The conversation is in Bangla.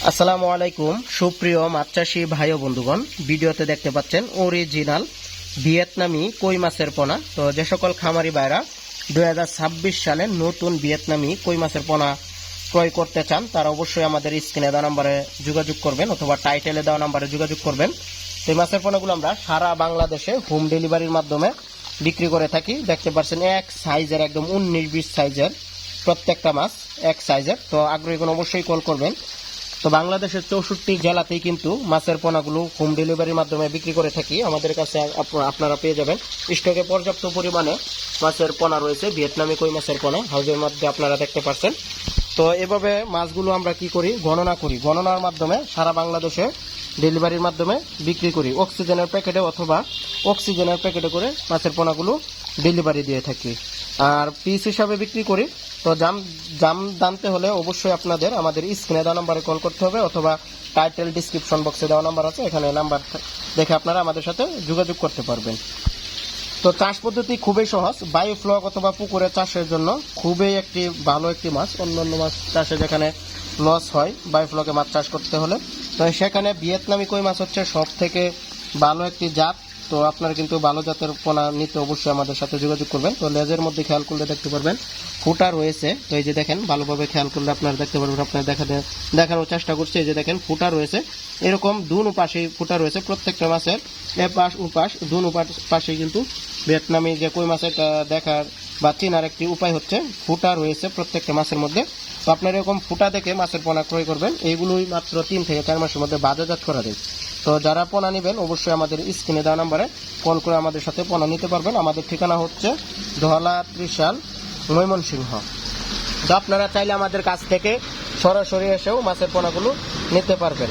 আসসালামু আলাইকুম সুপ্রিয় মাছ চাষী ভাই ও বন্ধুগণ, ভিডিওতে দেখতে পাচ্ছেন অরিজিনাল ভিয়েতনামি কই মাছের পোনা। তো যে সকল খামারি ভাইরা 2026 সালে নতুন ভিয়েতনামি কই মাছের পোনা ক্রয় করতে চান তারা অবশ্যই আমাদের স্ক্রিনে দেওয়া নম্বরে যোগাযোগ করবেন অথবা টাইটেলে দেওয়া নম্বরে যোগাযোগ করবেন। তো এই মাছের পোনাগুলো আমরা সারা বাংলাদেশে হোম ডেলিভারির মাধ্যমে বিক্রি করে থাকি। দেখতে পাচ্ছেন এক সাইজের, একদম 19-20 সাইজের প্রত্যেকটা মাছ এক সাইজের। তো আগ্রহী কোনো অবশ্যই কল করবেন। তো বাংলাদেশের 64 জেলাতেই কিন্তু মাছের পোনাগুলো হোম ডেলিভারির মাধ্যমে বিক্রি করে থাকি। আমাদের কাছে আপনারা পেয়ে যাবেন স্টকে পর্যাপ্ত পরিমাণে মাছের পোনা রয়েছে, ভিয়েতনামি কই মাছের পোনা হাউজের মধ্যে আপনারা দেখতে পাচ্ছেন। তো এভাবে মাছগুলো আমরা কি করি, গণনা করি, গণনার মাধ্যমে সারা বাংলাদেশে ডেলিভারির মাধ্যমে বিক্রি করি। অক্সিজেনের প্যাকেটে অথবা অক্সিজেনের প্যাকেটে করে মাছের পোনাগুলো ডেলিভারি দিয়ে থাকি আর পিস হিসাবে বিক্রি করি। তো দাম জানতে হলে অবশ্যই আপনাদের আমাদের স্ক্রিনে দেওয়া নাম্বারে কল করতে হবে অথবা টাইটেল ডিসক্রিপশন বক্সে দেওয়া নাম্বার আছে, এখানে নাম্বার দেখে আপনারা আমাদের সাথে যোগাযোগ করতে পারবেন। তো চাষ পদ্ধতি খুবই সহজ, বায়োফ্লক অথবা পুকুরে চাষের জন্য খুবই একটি ভালো একটি মাছ। অন্যান্য মাছ চাষে যেখানে লস হয় বায়োফ্লকে মাছ চাষ করতে হলে, তো সেখানে ভিয়েতনামি কই মাছ হচ্ছে সব থেকে ভালো একটি জাত। তো আপনারা কিন্তু ভালো জাতের পোনা নিতে অবশ্যই আমাদের সাথে যোগাযোগ করবেন। তো লেজের মধ্যে খেয়াল করলে দেখতে পারবেন ফুটা রয়েছে। তো এই যে দেখেন, ভালোভাবে খেয়াল করলে আপনারা দেখতে পারবেন, আপনারা দেখানোর চেষ্টা করছি। এই যে দেখেন ফুটা রয়েছে, এরকম দুনো পাশেই ফুটা রয়েছে প্রত্যেকটা মাছের, এ পাশ ও পাশ দুনো পাশে কিন্তু ভিয়েতনামি যে কই মাছের দেখার বা চেনার একটি উপায় হচ্ছে ফুটা রয়েছে প্রত্যেকটা মাছের মধ্যে। তো আপনারা এরকম ফুটা দেখে মাছের পোনা ক্রয় করবেন। এইগুলোই মাত্র 3 থেকে 4 মাসের মধ্যে বাজারজাত করা যায়। তো যারা পোনা নেবেন অবশ্যই আমাদের স্ক্রিনে দেওয়া নাম্বারে কল করে আমাদের সাথে পোনা নিতে পারবেন। আমাদের ঠিকানা হচ্ছে ধলা ত্রিশাল, ময়মনসিংহ। তো আপনারা চাইলে আমাদের কাছ থেকে সরাসরি এসেও মাছের পোনাগুলো নিতে পারবেন।